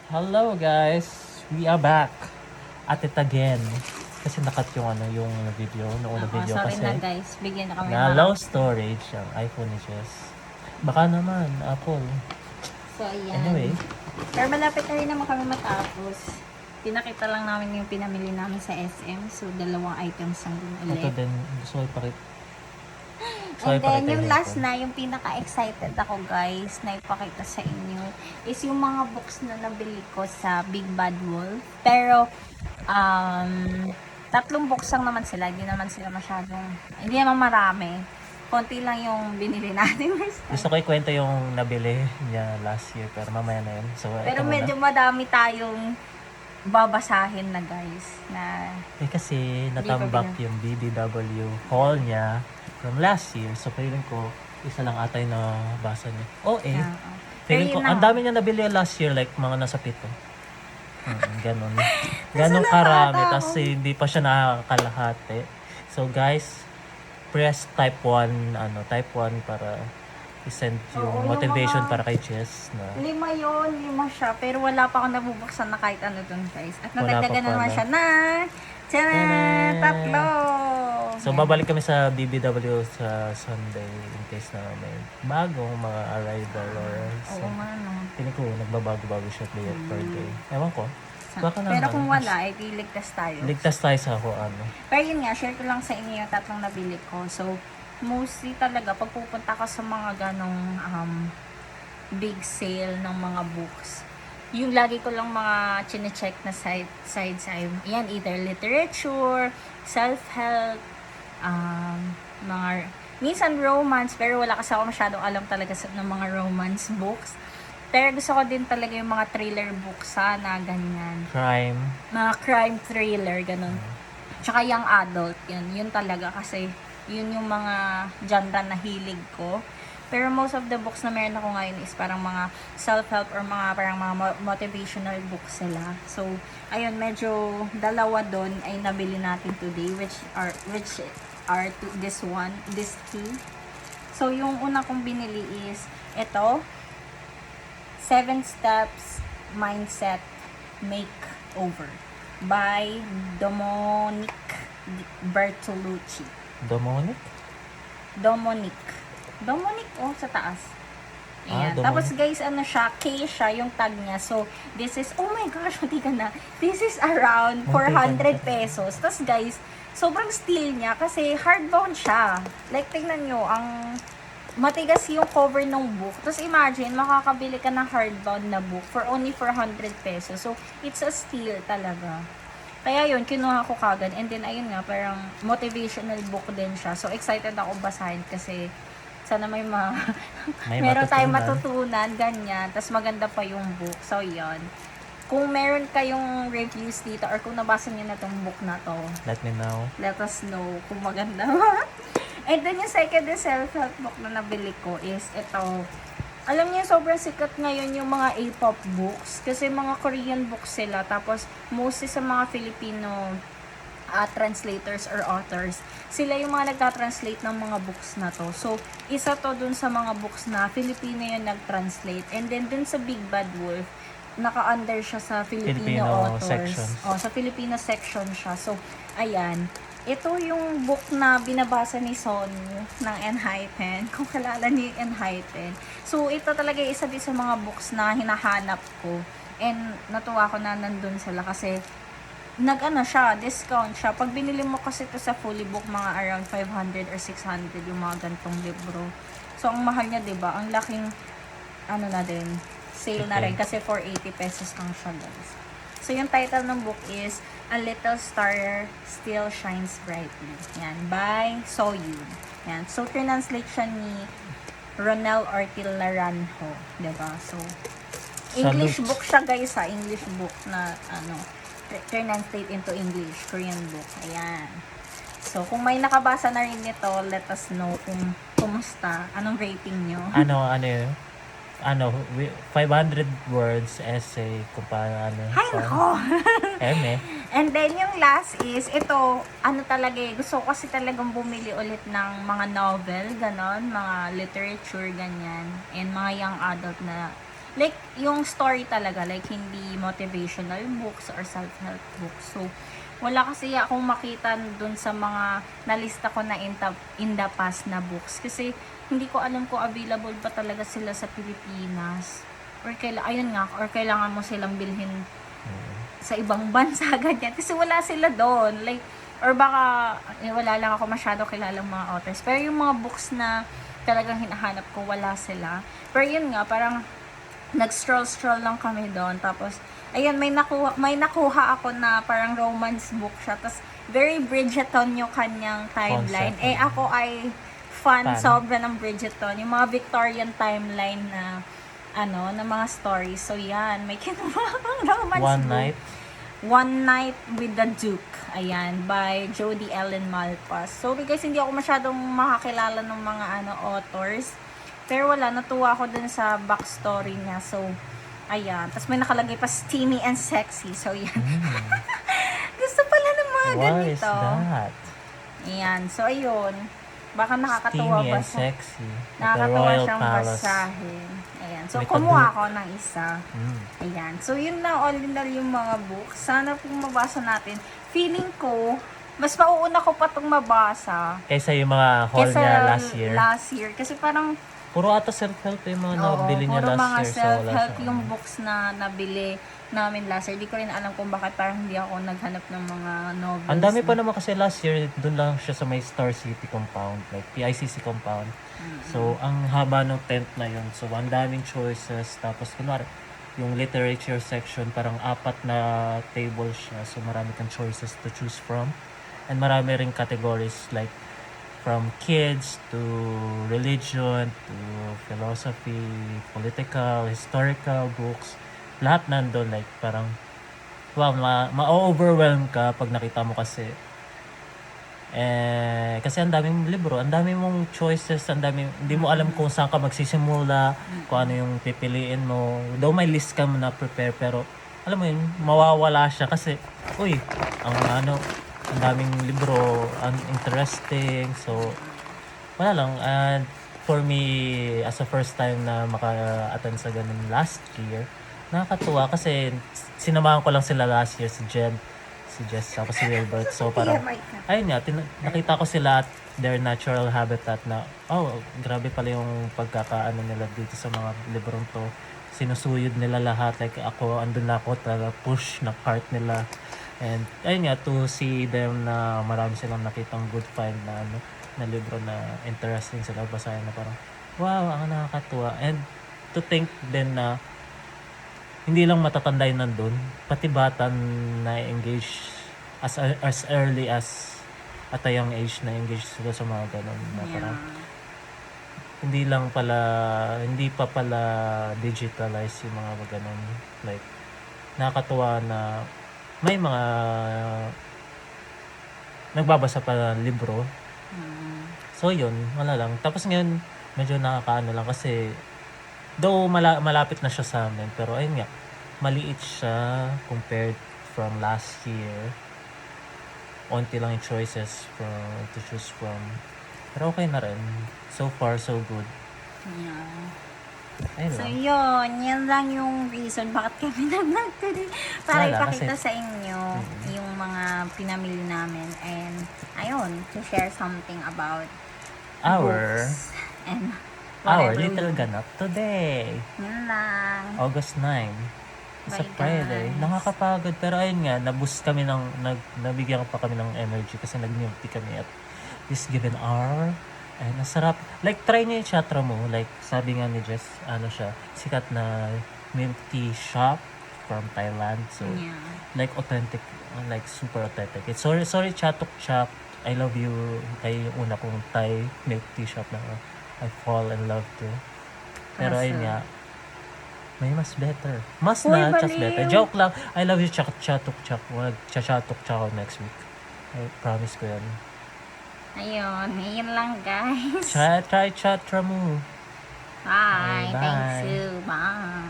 Hello guys, we are back at it again. Kasi nakat yung yung video, noong Oo, video sorry kasi na guys. Bigyan na kami na low storage ang iPhone ni Jess. Baka naman, Apple. So, ayan. Anyway, Pero malapit na rin naman kami matapos. Pinakita lang namin yung pinamili namin sa SM. So, dalawang items lang din ulit. ito din, gusto ko ipakita. And then, yung last na, yung pinaka-excited ako guys, na ipakita sa inyo, is yung mga books na nabili ko sa Big Bad Wolf. Pero, tatlong books lang naman sila. Hindi naman sila masyadong, hindi naman marami. Konti lang yung binili natin. Gusto ko ikwento yung nabili niya last year, pero mamaya na yun. So, Pero ito medyo muna. madami tayong babasahin na guys. Na, Kasi Hindi natambak pa yung BBW haul niya from last year. So, feeling ko, isa lang ata yung nabasa niya. Feeling ko, Pero yun ang na dami niya nabili last year, like mga nasa 7. Ganon. Ganon Nasa karami, lahat tapos hindi pa siya nakakalahati. So guys, press type 1, type 1 para i-send yung Oo, yung motivation mga- para kay Jess na 5 siya. Pero wala pa akong nabubuksan na kahit ano dun guys. At Wala pa nadagdagan na naman pala. siya na, Tanan! tatlo! So Yan. babalik kami sa BBW sa Sunday in case na may bagong mga arrival or Oo nga no. Tingin ko, nagbabago-bago siya per day. Ewan ko. Baka Pero naman. kung wala, eh, ligtas tayo. Ligtas tayo sa ano. Pero yun nga, share ko lang sa inyo yung tatlong nabili ko. So, mostly talaga, pag pupunta ka sa mga ganong big sale ng mga books, yung lagi ko lang mga chine-check na sides ay, yan, either literature, self-help, mga, minsan romance, pero wala kasi ako masyadong alam talaga ng mga romance books. Pero gusto ko din talaga yung mga thriller books sana, ganyan. Crime. Mga crime thriller, ganun. Tsaka young adult, yun talaga kasi yun yung mga genre na hilig ko. Pero most of the books na meron ako ngayon is parang mga self-help or parang mga motivational books sila. So, ayun, medyo dalawa doon ay nabili natin today, which are this two. So, yung una kong binili is ito, 7 Steps Mindset Makeover by Dominic Bertolucci. Dominic? Dominic, sa taas. Ayan. Dominic. Tapos guys, siya, K siya, yung tag niya. So, this is, oh my gosh, mati ka na. This is around 400 pesos. Tapos guys, sobrang steel niya kasi hardbound siya. Like, tingnan nyo, ang matigas yung cover ng book. Tapos imagine, makakabili ka ng hardbound na book for only 400 pesos. So, it's a steal talaga. Kaya yun, kinuha ko kagad. And then, ayun nga, parang motivational book din siya. So, excited ako basahin kasi sana may meron tayong matutunan, ganyan. Tapos maganda pa yung book. So, yun. Kung meron kayong reviews dito or kung nabasa niyo na tong book na to, Let me know. let us know kung maganda. And then yung second self-help book na nabili ko is ito. Alam niyo, sobrang sikat ngayon yung mga A-pop books. Kasi mga Korean books sila. Tapos, mostly sa mga Filipino translators or authors, sila yung mga nagtatranslate ng mga books na to. So, isa to dun sa mga books na Filipino yung nag-translate. And then, dun sa Big Bad Wolf, naka-under siya sa Filipino authors. Section. Sa Filipino section siya. So, ayan. Ito yung book na binabasa ni Son ng Enhypen. Kung kalala niyo yung Enhypen. So, ito talaga isa din sa mga books na hinahanap ko. And natuwa ko na nandun sila kasi discount siya. Pag binili mo kasi ito sa fully book, mga around 500 or 600 yung mga gantong libro. So, ang mahal niya, diba? Ang laking, sale na rin. Kasi 480 pesos lang siya, guys. So, yung title ng book is A Little Star Still Shines Brightly. Yan, by Soyun. Yan. So, translate siya ni Ronel Ortilaranjo. Diba? So, English book siya, guys, ha. English book na, translate into English. Korean book. Ayan. So, kung may nakabasa na rin nito, let us know kung kumusta. Anong rating nyo? 500 words essay kung paano Hay, nako! And then, yung last is, ito, gusto ko kasi talagang bumili ulit ng mga novel, ganon, mga literature, ganyan, and mga young adult na Like, yung story talaga, like, hindi motivational books or self-help books. So, wala kasi akong makita dun sa mga nalista ko na in the past na books. Kasi, hindi ko alam kung available pa talaga sila sa Pilipinas. Or kailangan mo silang bilhin sa ibang bansa, ganyan. Kasi wala sila doon. Like, or baka, wala lang ako masyado kilalang mga authors. Pero yung mga books na talagang hinahanap ko, wala sila. Pero yun nga, parang nag-stroll lang kami doon. Tapos, ayun, may nakuha ako na parang romance book siya. Tapos, very Bridgerton yung kanyang timeline. Concept. Ako ay fan Fan. sobra ng Bridgerton. Yung mga Victorian timeline na na mga stories. So, yan. May kinuha akong romance One book. Night. One Night with the Duke. Ayan, by Jody Ellen Malpas. So, guys, hindi ako masyadong makakilala ng mga authors. Pero wala, natuwa ako dun sa backstory niya. So, ayan. Tapos may nakalagay pa steamy and sexy. So, yan. Gusto pala ng mga What ganito. is that? Ayan. So, ayun. Baka nakakatuwa Steamy ba and siya? sexy. At the Nakakatuwa Royal siyang Palace. basahin. Ayan. So, May kumuha kadu- ako ng isa. Mm. Ayan. So, yun na all in all yung mga books. Sana po mabasa natin. Feeling ko, mas mauuna ko pa itong mabasa Kaysa yung mga haul kesa niya last year. Kasi parang, Puro ata self-help yung mga nabili niya puro last mga year. So, wala self-help siya. yung books na nabili namin last year. Di ko rin alam kung bakit parang hindi ako naghanap ng mga novels. Ang dami pa naman kasi last year, dun lang siya sa may Star City compound, like PICC compound. So, ang haba ng tent na yun. So, ang daming choices. Tapos, kunwari, yung literature section, parang 4 na table siya. So, marami kang choices to choose from. And marami ring categories like from kids to religion to philosophy, political, historical books. Lahat nandun, like parang wow, ma-overwhelm ka pag nakita mo kasi. Kasi ang daming libro, ang daming mong choices, hindi mo alam kung saan ka magsisimula, kung ano yung pipiliin mo. Though may list ka na prepare, pero alam mo yun, mawawala siya kasi, ang daming libro, ang interesting. So, wala lang. And for me, as a first time na maka-attend sa ganun last year, nakakatuwa kasi sinamahan ko lang sila last year, si Jess, tapos si Wilbert. So parang, ayun nga, nakita ko sila at their natural habitat na, grabe pala yung pagkakaano nila dito sa mga librong to. Sinusuyod nila lahat. Like ako, andun na ako, push na cart nila. And ayun nga, to see them na marami silang nakitang good find na libro na interesting sila basahin na parang, wow, ang nakakatuwa. And to think din na hindi lang matatanda yung nandun, pati bata na engage as early as at a young age na engage sila sa mga ganun na parang hindi pa pala digitalize yung mga ganun. Like, nakakatuwa na may mga nagbabasa pa ng libro. So yun, wala lang. Tapos ngayon, medyo nakakaano lang kasi though malapit na siya sa amin, pero ayun nga, maliit siya compared from last year. Onti lang yung choices to choose from. Pero okay na rin. So far, so good. Yeah. Ayun So, lang. yun. Yan lang yung reason bakit kami nag-vlog today. Para Wala, ipakita kasi- sa inyo yung mga pinamili namin. And, ayun, to share something about Our books. And, whatever little we- ganap today. Yun lang. August 9. It's a Bye, Friday. guys. Nakakapagod. Pero ayun nga, naboost kami nabigyan pa kami ng energy kasi nag-milk tea kami at this given hour. Ay, nasarap. Like, try niyo yung chatra mo. Like, sabi nga ni Jess, siya, sikat na milk tea shop from Thailand. So, Yeah. like, authentic, like, super authentic. It's sorry, Chatok Chap. I love you. Kay yung una kong Thai milk tea shop na I fall in love to. Pero ayun nga, may mas better. Mas Uy, na, just baliw. better. Joke lang. I love you, Chatok Chap. Chatok Chap next week. I promise ko yan. Ayun. Yun lang, guys. Try chatra mo. Bye. Bye. Thanks you. Bye.